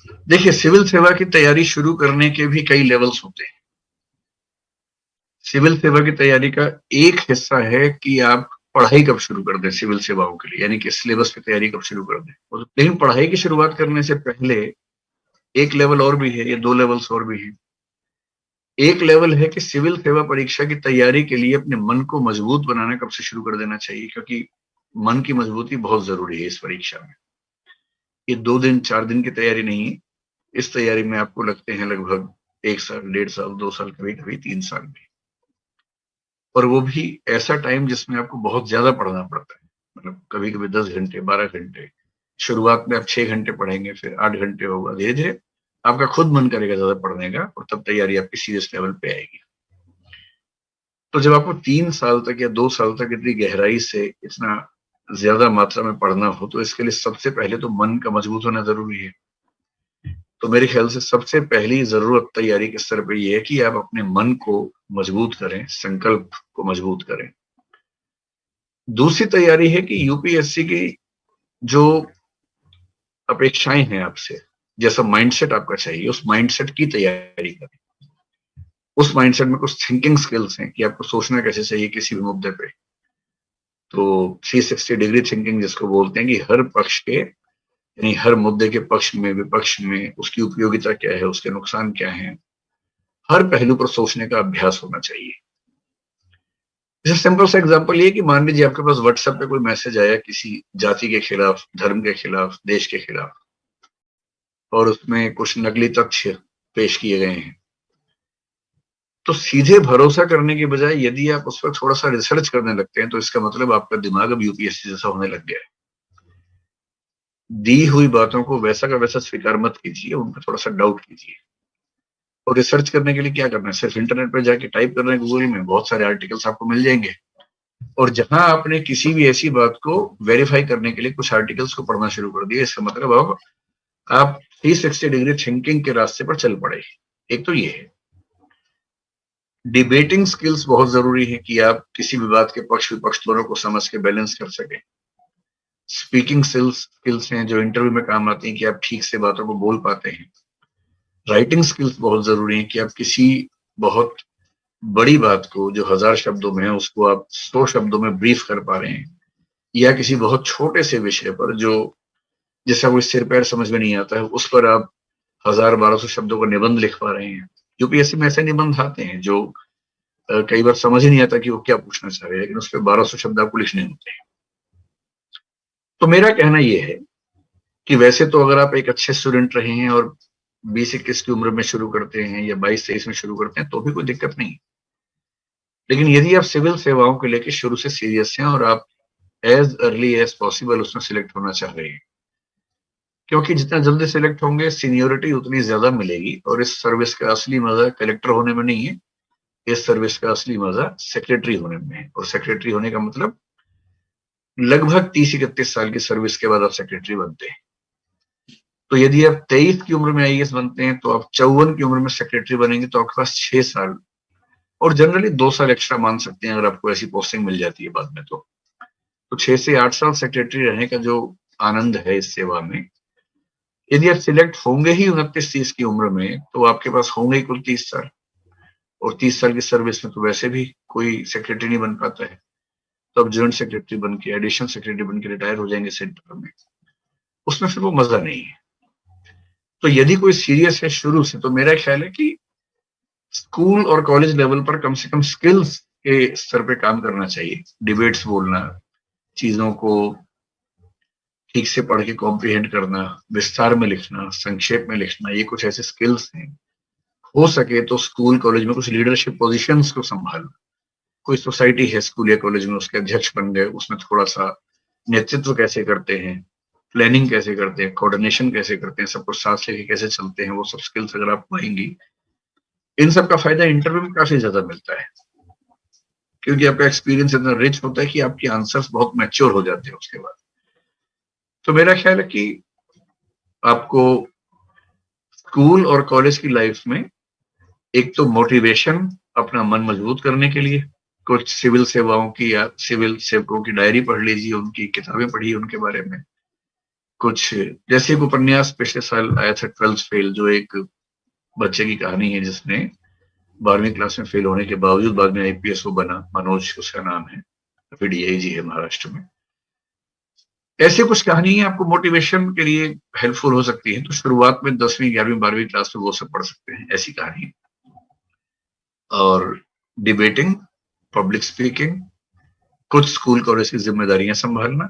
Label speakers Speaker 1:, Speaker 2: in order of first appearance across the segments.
Speaker 1: देखिए, सिविल सेवा की तैयारी शुरू करने के भी कई लेवल्स होते हैं। सिविल सेवा की तैयारी का एक हिस्सा है कि आप पढ़ाई कब शुरू कर दें सिविल सेवाओं के लिए, यानी कि सिलेबस की तैयारी कब शुरू कर दें। लेकिन पढ़ाई की शुरुआत करने से पहले एक लेवल और भी है, ये 2 लेवल्स और भी हैं। एक लेवल है कि सिविल सेवा परीक्षा की तैयारी के लिए अपने मन को मजबूत बनाना कब से शुरू कर देना चाहिए, क्योंकि मन की मजबूती बहुत ज़रूरी है इस परीक्षा में। ये 2 दिन, 4 दिन की तैयारी नहीं है। इस तैयारी में आपको लगते हैं लगभग 1 साल, 1.5 साल, 2 साल, कभी-कभी 3 साल भी। और वो भी ऐसा टाइम जिसमें आपको बहुत ज़्यादा पढ़ना पड़ता है। मतलब कभी-कभी 10 घंटे, 12 घंटे। शुरुआत में आप 6 घंटे पढ़ेंगे, फिर 8 घंटे होगा। धीरे-धीरे आपका खुद मन करेगा ज़्यादा पढ़ने का और तब तैयारी आपकी सीरियस लेवल पे आएगी। तो जब आपको 3 साल तक या 2 साल तक इतनी गहराई से इतना ज़्यादा मात्रा में पढ़ना हो, तो इसके लिए सबसे पहले तो मन का मजबूत होना ज़रूरी है। तो मेरे ख्याल से सबसे पहली ज़रूरत तैयारी के स्तर पे ये है कि आप अपने मन को मजबूत करें, संकल्प को मजबूत करें। दूसरी तैयारी है कि यूपीएससी की जो अपेक्षाएँ हैं आपसे, जैसा माइंडसेट आपका चाहिए, उस माइंडसेट की तैयारी करें। उस माइंडसेट में कुछ थिंकिंग स्किल्स हैं कि आपको सोचना कैसे चाहिए किसी भी मुद्दे पे। तो 360 डिग्री थिंकिंग जिसको बोलते हैं कि हर पक्ष के, यानी हर मुद्दे के पक्ष में, विपक्ष में उसकी उपयोगिता क्या है, उसके नुकसान क्या हैं, हर पहलू पर सोचने का अभ्यास होना चाहिए। जैसे सिंपल सा एग्जांपल ये कि मान लीजिए आपके पास व्हाट्सएप पे कोई मैसेज आया किसी जाति के खिलाफ, धर्म के खिलाफ, देश के खिलाफ, और उसमें कुछ नकली तथ्य पेश किए गए हैं। तो सीधे भरोसा करने की बजाय यदि आप उस पर थोड़ा सा रिसर्च करने लगते हैं, तो इसका मतलब आपका दिमाग अब यूपीएससी जैसा होने लग गया है। दी हुई बातों को वैसा का वैसा स्वीकार मत कीजिए, उन पर थोड़ा सा डाउट कीजिए। और रिसर्च करने के लिए क्या करना है, सिर्फ इंटरनेट पर जाके टाइप करना है गूगल में, बहुत सारे आर्टिकल्स आपको मिल जाएंगे। और जहां आपने किसी भी ऐसी बात को वेरीफाई करने के लिए कुछ आर्टिकल्स को पढ़ना शुरू कर दिया, इसका मतलब अब आप 360 डिग्री थिंकिंग के रास्ते पर चल पड़े। एक तो ये है। डिबेटिंग स्किल्स बहुत जरूरी है कि आप किसी भी बात के पक्ष विपक्ष दोनों को समझ के बैलेंस कर सकें। स्पीकिंग स्किल्स हैं जो इंटरव्यू में काम आती हैं कि आप ठीक से बातों को बोल पाते हैं। राइटिंग स्किल्स बहुत जरूरी है कि आप किसी बहुत बड़ी बात को जो 1000 शब्दों में है उसको आप 100 शब्दों में ब्रीफ कर पा रहे हैं, या किसी बहुत छोटे से विषय पर जो जिसका कोई सिर पैर समझ में नहीं आता है, उस पर आप 1000-1200 शब्दों का निबंध लिख पा रहे हैं। यूपीएससी में ऐसे निबंध आते हैं जो कई बार समझ ही नहीं आता कि वो क्या पूछना चाह रहे हैं, लेकिन उस पर 1200 शब्द आपको लिखने होते हैं। तो मेरा कहना यह है कि वैसे तो अगर आप एक अच्छे स्टूडेंट रहे हैं और 20-21 की उम्र में शुरू करते हैं या 22-23 में शुरू करते हैं तो भी कोई दिक्कत नहीं। लेकिन यदि आप सिविल सेवाओं को लेकर शुरू से सीरियस हैं और आप एज अर्ली एज पॉसिबल उसमें सिलेक्ट होना चाह रहे हैं, क्योंकि जितना जल्दी सिलेक्ट होंगे सीनियोरिटी उतनी ज्यादा मिलेगी, और इस सर्विस का असली मजा कलेक्टर होने में नहीं है। इस सर्विस का असली मजा सेक्रेटरी होने में है, और सेक्रेटरी होने का मतलब लगभग 30-31 साल की सर्विस के बाद आप सेक्रेटरी बनते हैं। तो यदि आप 23 की उम्र में आईएएस बनते हैं तो आप 54 की उम्र में सेक्रेटरी बनेंगे, तो आपके पास 6 साल और जनरली 2 साल एक्स्ट्रा मान सकते हैं अगर आपको ऐसी पोस्टिंग मिल जाती है बाद में। तो 6 से 8 साल सेक्रेटरी रहने का जो आनंद है इस सेवा में, यदि आप सिलेक्ट होंगे ही 29-30 की उम्र में, तो आपके पास होंगे ही कुल 30 साल, और 30 साल की सर्विस में तो वैसे भी कोई सेक्रेटरी नहीं बन पाता है। तो आप जॉइंट सेक्रेटरी बन के, एडिशनल सेक्रेटरी बन के रिटायर हो जाएंगे सेंटर में। उसमें फिर वो मजा नहीं है। तो यदि कोई सीरियस है शुरू से, तो मेरा ख्याल है कि स्कूल और कॉलेज लेवल पर कम से कम स्किल्स के स्तर पे काम करना चाहिए। डिबेट्स बोलना, चीजों को ठीक से पढ़ के कॉम्प्रिहेंड करना, विस्तार में लिखना, संक्षेप में लिखना, ये कुछ ऐसे स्किल्स हैं। हो सके तो स्कूल कॉलेज में कुछ लीडरशिप पोजीशंस को संभालना। कोई सोसाइटी है स्कूल या कॉलेज में, उसके अध्यक्ष बन गए, उसमें थोड़ा सा नेतृत्व कैसे करते हैं, प्लानिंग कैसे करते हैं, कोऑर्डिनेशन कैसे करते हैं, सबको साथ लेके कैसे चलते हैं, वो सब स्किल्स अगर आप पाएंगी, इन सब का फायदा इंटरव्यू में काफी ज्यादा मिलता है, क्योंकि आपका एक्सपीरियंस इतना रिच होता है कि आपके आंसर्स बहुत मैच्योर हो जाते हैं उसके बाद। तो मेरा ख्याल है कि आपको स्कूल और कॉलेज की लाइफ में एक तो मोटिवेशन, अपना मन मजबूत करने के लिए कुछ सिविल सेवाओं की या सिविल सेवकों की डायरी पढ़ लीजिए, उनकी किताबें पढ़िए उनके बारे में। कुछ जैसे एक उपन्यास पिछले साल आया था 12th फेल, जो एक बच्चे की कहानी है जिसने 12वीं क्लास में फेल होने के बावजूद बाद में आईपीएस वो बना, मनोज उसका नाम है, अभी डीआईजी है महाराष्ट्र में। ऐसे कुछ कहानियां आपको मोटिवेशन के लिए हेल्पफुल हो सकती है, तो शुरुआत में 10वीं 11वीं 12वीं क्लास में वो सब पढ़ सकते हैं ऐसी कहानी। और डिबेटिंग, पब्लिक स्पीकिंग, कुछ स्कूल कॉलेज की जिम्मेदारियां संभालना,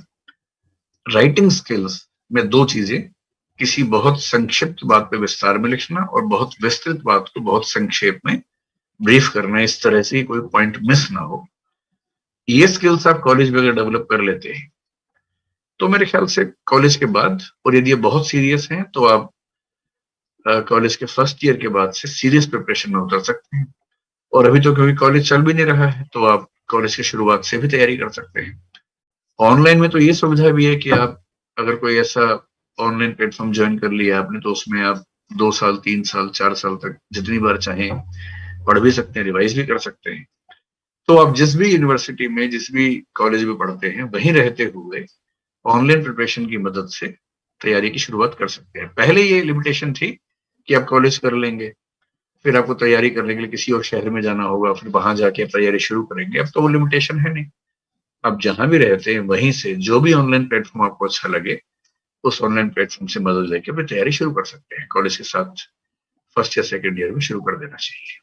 Speaker 1: राइटिंग स्किल्स में दो चीजें, किसी बहुत संक्षिप्त बात पे विस्तार में लिखना और बहुत विस्तृत बात को बहुत संक्षेप में ब्रीफ करना, इस तरह से कोई पॉइंट मिस ना हो। ये स्किल्स आप कॉलेज में अगर डेवलप कर लेते हैं तो मेरे ख्याल से कॉलेज के बाद, और यदि ये बहुत सीरियस हैं तो आप कॉलेज के फर्स्ट ईयर के बाद से सीरियस प्रिपरेशन में उतर सकते हैं। और अभी तो क्योंकि कॉलेज चल भी नहीं रहा है तो आप कॉलेज की शुरुआत से भी तैयारी कर सकते हैं। ऑनलाइन में तो ये सुविधा भी है कि आप अगर कोई ऐसा ऑनलाइन प्लेटफॉर्म ज्वाइन कर लिया आपने तो उसमें आप 2 साल 3 साल 4 साल तक जितनी बार चाहें पढ़ भी सकते हैं, रिवाइज भी कर सकते हैं। तो आप जिस भी यूनिवर्सिटी में, जिस भी कॉलेज में पढ़ते हैं, वहीं रहते हुए ऑनलाइन प्रिपरेशन की मदद से तैयारी की शुरुआत कर सकते हैं। पहले ये लिमिटेशन थी कि आप कॉलेज कर लेंगे, फिर आपको तैयारी करने के लिए किसी और शहर में जाना होगा, फिर वहां जाके आप तैयारी शुरू करेंगे। अब तो वो लिमिटेशन है नहीं, आप जहां भी रहते हैं वहीं से जो भी ऑनलाइन प्लेटफॉर्म आपको अच्छा लगे उस ऑनलाइन प्लेटफॉर्म से मदद लेके अपनी तैयारी शुरू कर सकते हैं। कॉलेज के साथ फर्स्ट या सेकेंड ईयर में शुरू कर देना चाहिए।